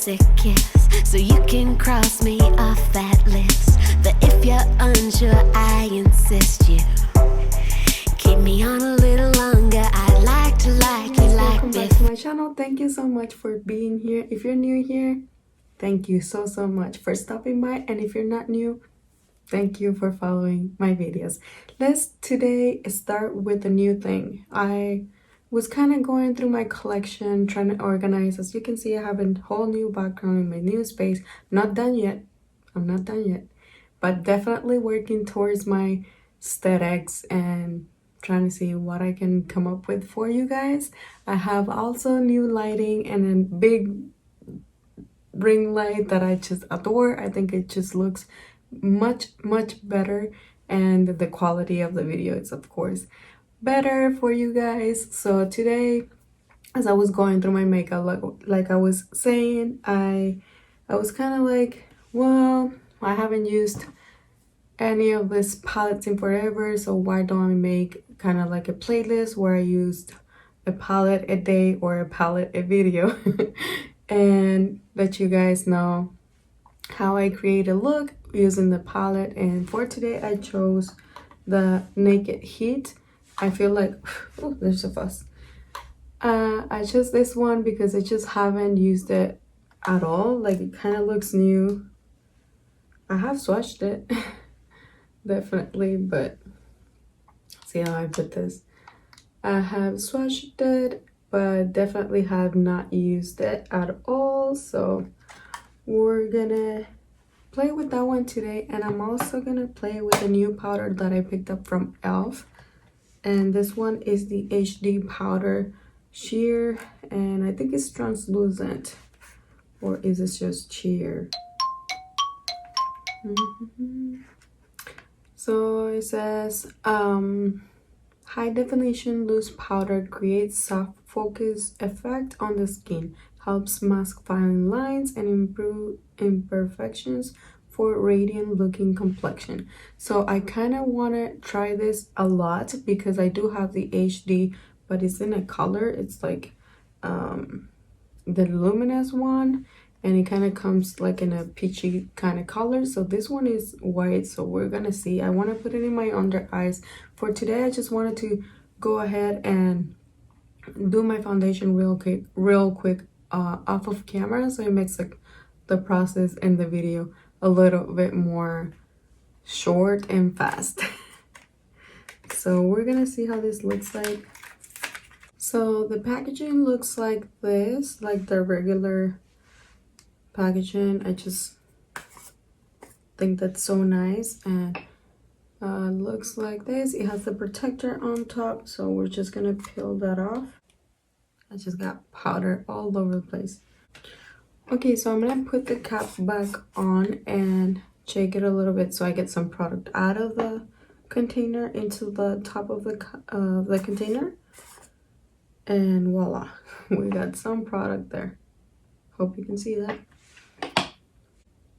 basic kiss, so you can cross me off that list. But if you're unsure, I insist you keep me on a little longer. I'd like to like you like welcome back to my channel. Thank you so much for being here. If you're new here, thank you so much for stopping by, and if you're not new, thank you for following my videos. Let's today start with a new thing. I was kind of going through my collection, trying to organize. As you can see, I have a whole new background in my new space. Not done yet. I'm not done yet, but definitely working towards my aesthetics and trying to see what I can come up with for you guys. I have also new lighting and a big ring light that I just adore. I think it just looks much better, and the quality of the video is of course better for you guys. So today, as I was going through my makeup, like I was saying, I was kind of like, well, I haven't used any of these palettes in forever, so why don't I make kind of like a playlist where I used a palette a day or a palette a video and let you guys know how I create a look using the palette. And for today I chose the Naked Heat. I feel like, oh, there's a fuss. I chose this one because I just haven't used it at all. Like, it kind of looks new. I have swatched it definitely, but see how I put this. I have swatched it, but definitely have not used it at all. So we're gonna play with that one today, and I'm also gonna play with a new powder that I picked up from Elf, and this one is the HD powder sheer, and I think it's translucent, or is it just sheer? So it says high definition loose powder creates soft focus effect on the skin, helps mask fine lines and improve imperfections for radiant looking complexion. So I kind of want to try this a lot because I do have the HD, but it's in a color. It's like the luminous one, and it kind of comes like in a peachy kind of color. So this one is white, so we're gonna see. I want to put it in my under eyes. For today I just wanted to go ahead and do my foundation real quick off of camera, so it makes like the process in the video a little bit more short and fast. So we're gonna see how this looks like. So the packaging looks like this, like the regular packaging. I just think that's so nice, and looks like this. It has the protector on top, so we're just gonna peel that off. I just got powder all over the place. Okay, so I'm gonna put the cap back on and shake it a little bit so I get some product out of the container into the top of the container, and voila, we got some product there. Hope you can see that.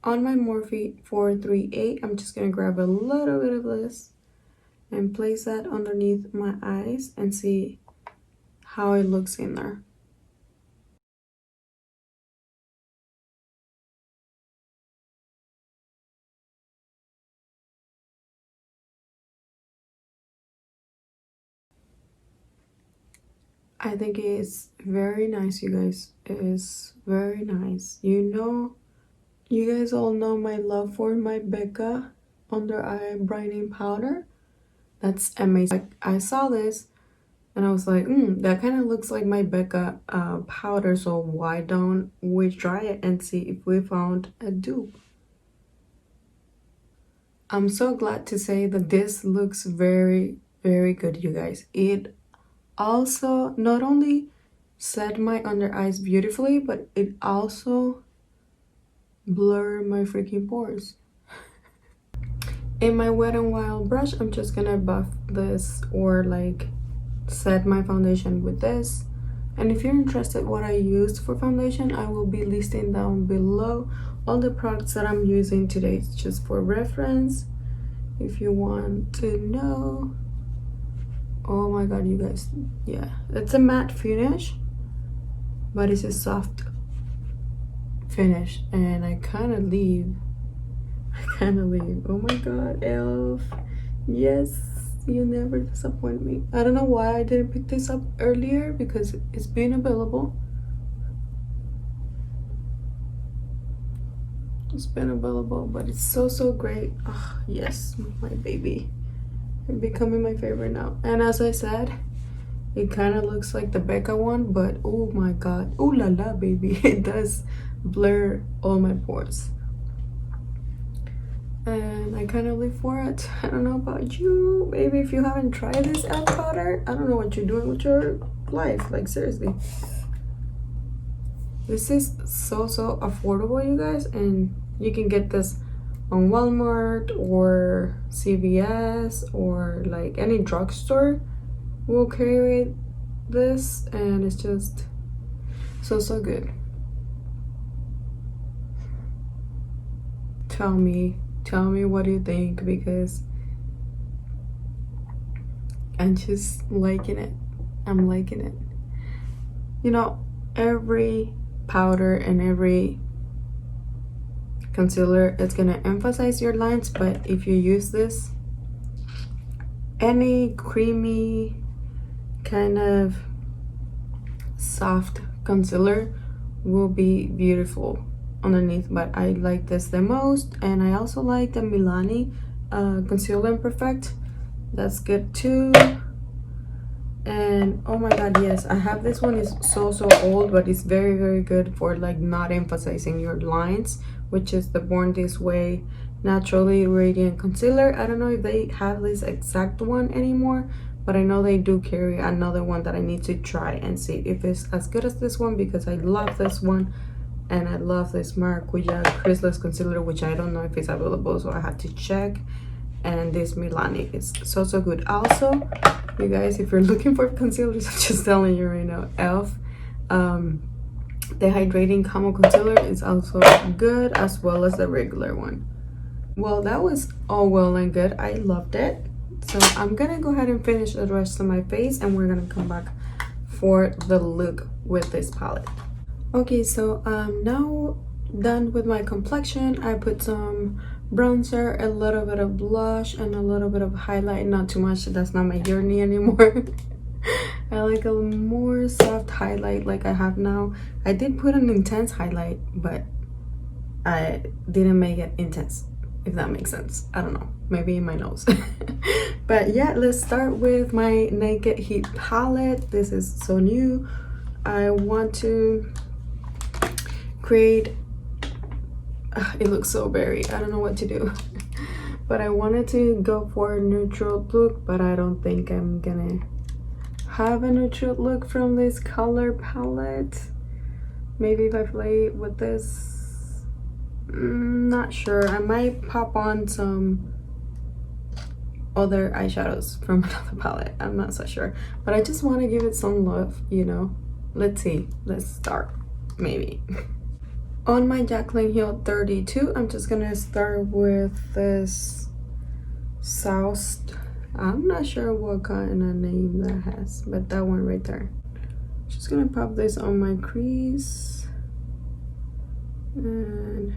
On my Morphe 438, I'm just gonna grab a little bit of this and place that underneath my eyes and see how it looks in there. I think it is very nice, you guys. It is very nice. You know, you guys all know my love for my Becca under eye brightening powder. That's amazing. Like, I saw this and I was like, that kind of looks like my Becca powder, so why don't we try it and see if we found a dupe. I'm so glad to say that this looks very good, you guys. It also not only set my under eyes beautifully, but it also blurred my freaking pores. In my Wet n Wild brush, I'm just gonna buff this, or like set my foundation with this. And if you're interested what I used for foundation, I will be listing down below all the products that I'm using today. It's just for reference if you want to know. Oh my god, you guys, yeah, it's a matte finish, but it's a soft finished, and I kind of leave. Oh my god, Elf. Yes, you never disappoint me. I don't know why I didn't pick this up earlier, because it's been available. It's been available, but it's so great. Oh, yes, my baby. It's becoming my favorite now. And as I said, it kind of looks like the Becca one, but oh my god, oh la la, baby. It does blur all my pores. And I kind of live for it. I don't know about you, baby. If you haven't tried this elf powder, I don't know what you're doing with your life. Like, seriously. This is so affordable, you guys, and you can get this on Walmart or CVS or like any drugstore will carry this, and it's just so good. Tell me what do you think, because I'm just liking it. I'm liking it. You know, every powder and every concealer, it's gonna emphasize your lines, but if you use this, any creamy kind of soft concealer will be beautiful underneath. But I like this the most, and I also like the Milani Conceal and Perfect. That's good too. And oh my god, yes, I have this one. Is so old, but it's very good for like not emphasizing your lines, which is the Born This Way Naturally Radiant Concealer. I don't know if they have this exact one anymore, but I know they do carry another one that I need to try and see if it's as good as this one, because I love this one. And I love this Maracuja Creaseless Concealer, which I don't know if it's available, so I have to check. And this Milani is so good. Also, you guys, if you're looking for concealers, I'm just telling you right now, Elf the Hydrating Camo Concealer is also good, as well as the regular one. Well, that was all well and good. I loved it. So I'm gonna go ahead and finish the rest of my face, and we're gonna come back for the look with this palette. Okay, so I'm now done with my complexion. I put some bronzer, a little bit of blush, and a little bit of highlight. Not too much, that's not my journey anymore. I like a more soft highlight like I have now. I did put an intense highlight, but I didn't make it intense, if that makes sense. I don't know, maybe in my nose. But yeah, let's start with my Naked Heat palette. This is so new. I want to create it looks so berry. I don't know what to do. But I wanted to go for a neutral look, but I don't think I'm gonna have a neutral look from this color palette. Maybe if I play with this, not sure. I might pop on some other eyeshadows from another palette. I'm not so sure, but I just want to give it some love, you know. Let's see, let's start maybe. On my Jaclyn Hill 32, I'm just gonna start with this Soused. I'm not sure what kind of name that has, but that one right there. Just gonna pop this on my crease. And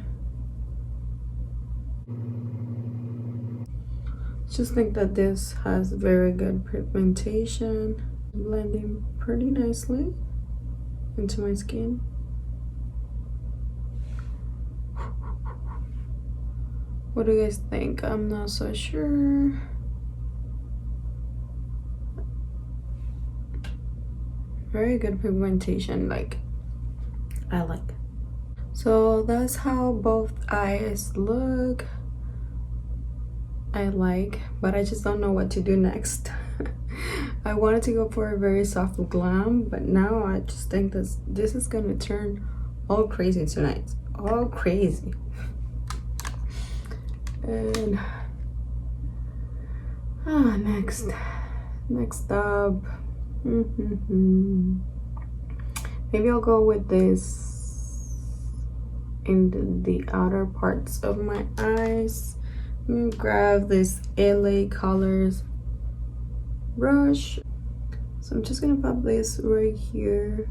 just think that this has very good pigmentation, blending pretty nicely into my skin. What do you guys think? I'm not so sure. Very good pigmentation, like I like. So that's how both eyes look. I like, but I just don't know what to do next. I wanted to go for a very soft glam, but now I just think this is gonna turn all crazy tonight. All crazy. And next up, maybe I'll go with this in the outer parts of my eyes. Let me grab this LA Colors brush. So I'm just gonna pop this right here.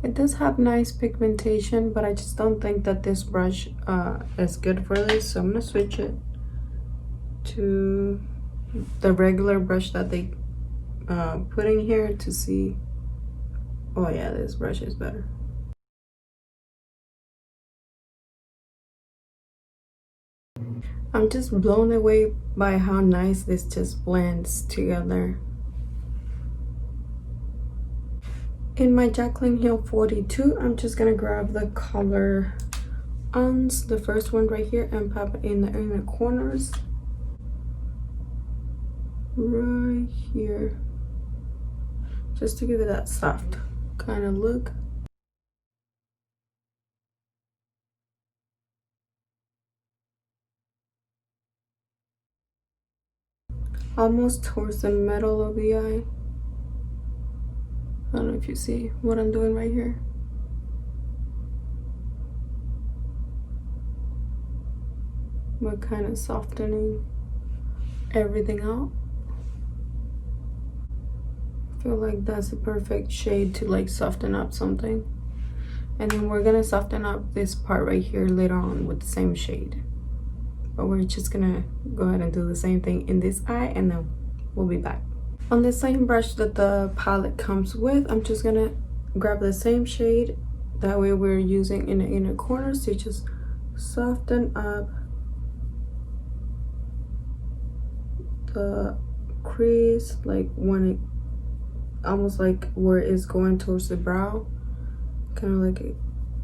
It does have nice pigmentation, but I just don't think that this brush is good for this, so I'm gonna switch it to the regular brush that they put in here to see. Oh yeah, this brush is better. I'm just blown away by how nice this just blends together. In my Jaclyn Hill 42, I'm just gonna grab the color Uns, the first one right here, and pop it in the inner corners. Right here. Just to give it that soft kind of look. Almost towards the middle of the eye. I don't know if you see what I'm doing right here. But kind of softening everything out. I feel like that's a perfect shade to like soften up something. And then we're gonna soften up this part right here later on with the same shade. But we're just gonna go ahead and do the same thing in this eye, and then we'll be back. On the same brush that the palette comes with, I'm just gonna grab the same shade that way we're using in the inner corners to just soften up the crease, like when it almost like where it's going towards the brow, kind of like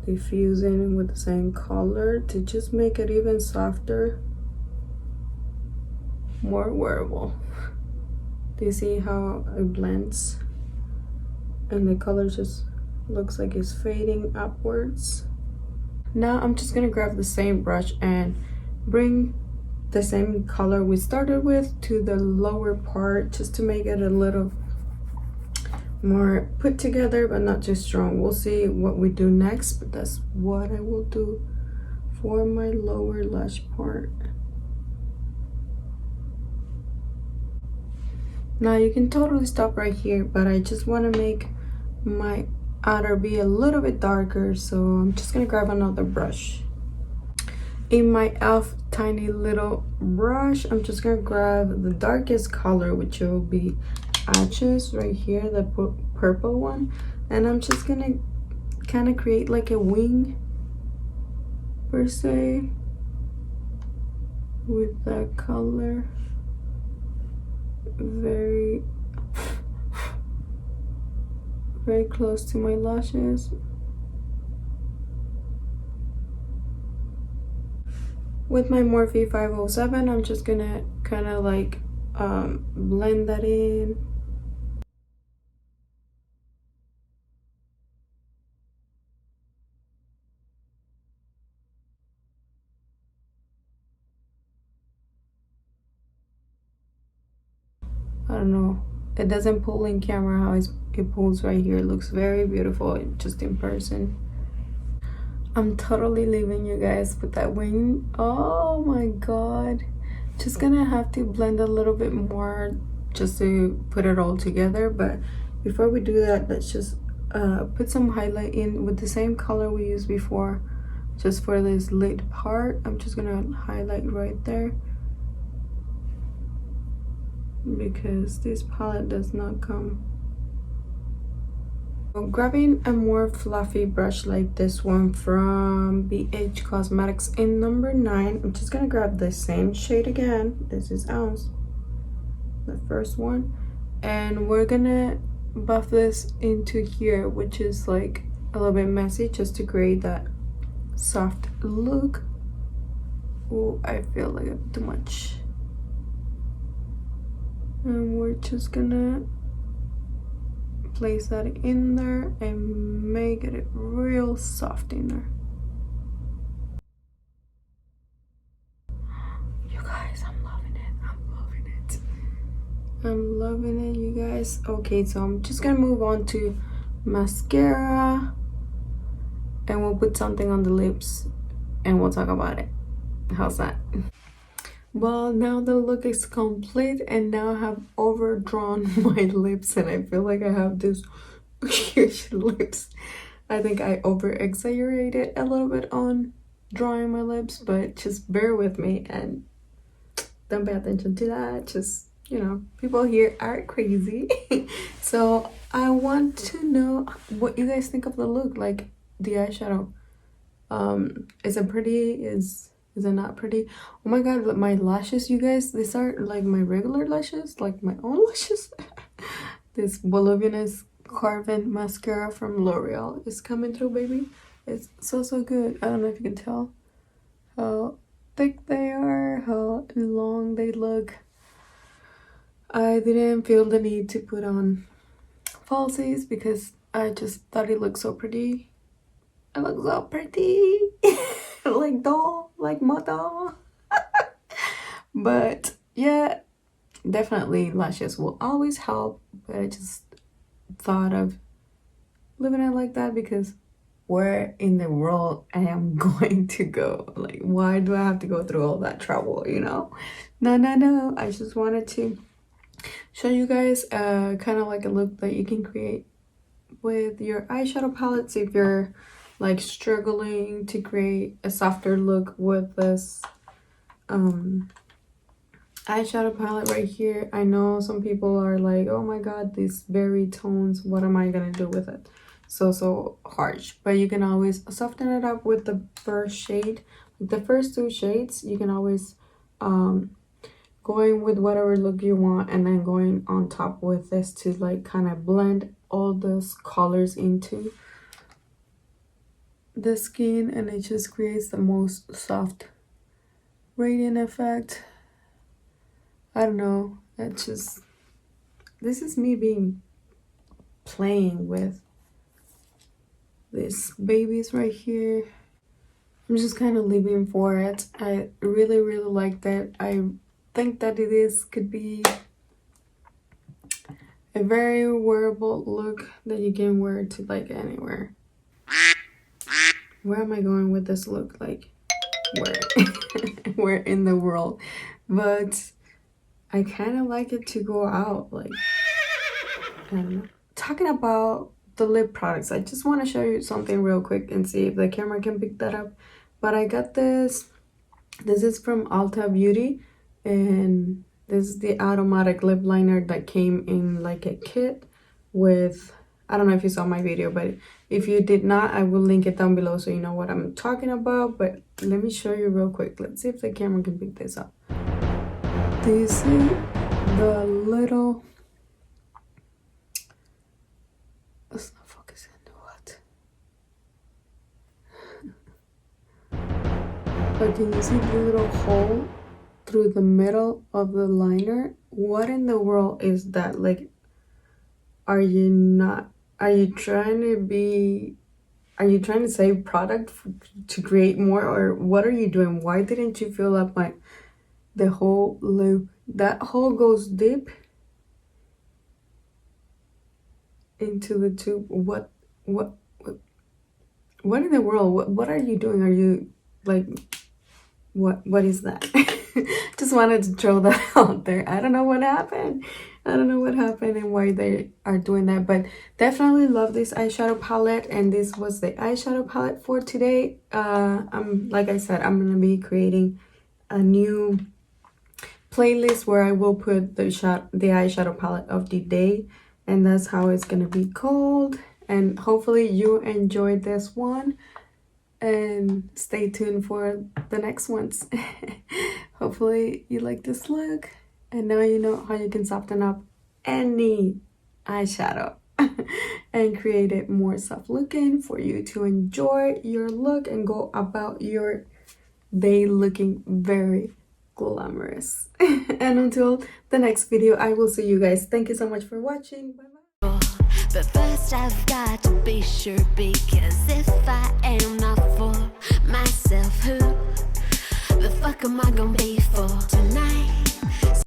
diffusing with the same color to just make it even softer, more wearable. Do you see how it blends? And the color just looks like it's fading upwards. Now I'm just gonna grab the same brush and bring the same color we started with to the lower part, just to make it a little more put together but not too strong. We'll see what we do next, but that's what I will do for my lower lash part. Now you can totally stop right here, but I just want to make my outer be a little bit darker, so I'm just gonna grab another brush. In my Elf tiny little brush, I'm just gonna grab the darkest color, which will be Ashes right here, the purple one, and I'm just gonna kind of create like a wing per se with that color. Very close to my lashes. With my Morphe 507, I'm just gonna kind of like blend that in. I don't know, it doesn't pull in camera how it pulls right here. It looks very beautiful just in person. I'm totally leaving you guys with that wing. Oh my god, just gonna have to blend a little bit more just to put it all together. But before we do that, let's just put some highlight in with the same color we used before, just for this lid part. I'm just gonna highlight right there, because this palette does not come. So grabbing a more fluffy brush like this one from BH Cosmetics in number 9, I'm just gonna grab the same shade again. This is Ounce, the first one, and we're gonna buff this into here, which is like a little bit messy, just to create that soft look. Oh, I feel like it's too much. And we're just gonna place that in there and make it real soft in there. You guys, I'm loving it. I'm loving it. I'm loving it, you guys. Okay, so I'm just gonna move on to mascara, and we'll put something on the lips and we'll talk about it. How's that? Well, now the look is complete, and now I have overdrawn my lips, and I feel like I have these huge lips. I think I over exaggerated a little bit on drawing my lips, but just bear with me and don't pay attention to that. Just, you know, people here are crazy. So I want to know what you guys think of the look, like the eyeshadow. Is it pretty? Is it not pretty? Oh my god, my lashes, you guys, these are like my regular lashes, like my own lashes. This voluminous carven mascara from L'Oreal is coming through, baby. It's so good. I don't know if you can tell how thick they are, how long they look. I didn't feel the need to put on falsies because I just thought it looked so pretty. It looks so pretty. Like doll, like my doll. But yeah, definitely lashes will always help, but I just thought of living it like that because where in the world I am going to go? Like, why do I have to go through all that trouble, you know? No. I just wanted to show you guys kind of like a look that you can create with your eyeshadow palettes if you're like struggling to create a softer look with this eyeshadow palette right here. I know some people are like, oh my god, these berry tones, what am I gonna do with it? So harsh, but you can always soften it up with the first shade. The first two shades you can always going with whatever look you want and then going on top with this to like kind of blend all those colors into the skin, and it just creates the most soft radiant effect. I don't know, it's just, this is me playing with these babies right here. I'm just kind of living for it. I really like that. I think that could be a very wearable look that you can wear to like anywhere. Where am I going with this look? Like, where in the world? But I kind of like it to go out, like, and talking about the lip products, I just want to show you something real quick and see if the camera can pick that up. But I got this is from Ulta Beauty, and this is the automatic lip liner that came in like a kit with, I don't know if you saw my video, but if you did not, I will link it down below so you know what I'm talking about. But let me show you real quick. Let's see if the camera can pick this up. Do you see the little, it's not focusing, what? But can you see the little hole through the middle of the liner? What in the world is that? Like, are you trying to save product to create more, or what are you doing? Why didn't you fill up the whole lip? That hole goes deep into the tube. What in the world? What are you doing? Are you like, what is that? Just wanted to throw that out there. I don't know what happened. And why they are doing that, but definitely love this eyeshadow palette, and this was the eyeshadow palette for today. Like I said, I'm gonna be creating a new playlist where I will put the eyeshadow palette of the day, and that's how it's gonna be called. And hopefully you enjoyed this one, and stay tuned for the next ones. Hopefully you like this look, and now you know how you can soften up any eyeshadow and create it more soft looking for you to enjoy your look and go about your day looking very glamorous. And until the next video, I will see you guys. Thank you so much for watching. Bye bye. But first I've got to be sure, because if I am not for myself, who the fuck am I gonna be for tonight?